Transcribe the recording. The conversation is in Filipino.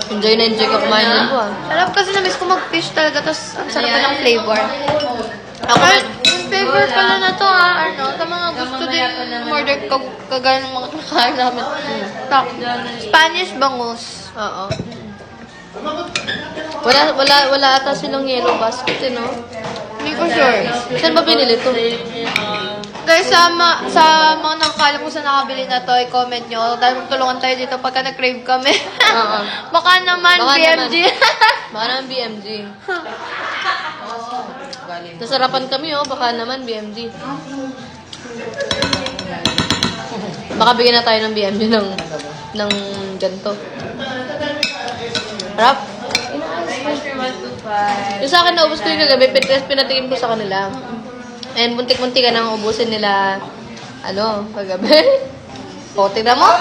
Enjoy na enjoy ka kumain nito ah. Sarap kasi na-miss ko mag-fish talaga, tapos ang sarap pa ng flavor. Ako Ay, yung flavor pala na to sa mga gusto din order kagaya ng mga kinakain namin. Spanish bangus. Oo. Wala ata silang yellow basket, no? Hindi ko sure. Saan ba binili to? Guys, sa mga nakakalam ko sa nakabili na to, i-comment nyo. Dahil magtulungan tayo dito pagka nag-crave kami. Oo. Baka naman, Baka BMG. Baka naman BMG. Nasarapan kami, oh. Baka naman BMG. Baka bigyan na tayo ng BMG ng ganito. Harap. Yung sa akin, naubos ko yung kagabi, pinatikim ko sa kanila. And muntik-muntik ka nang ubusin nila, kagabi. O, tignan mo.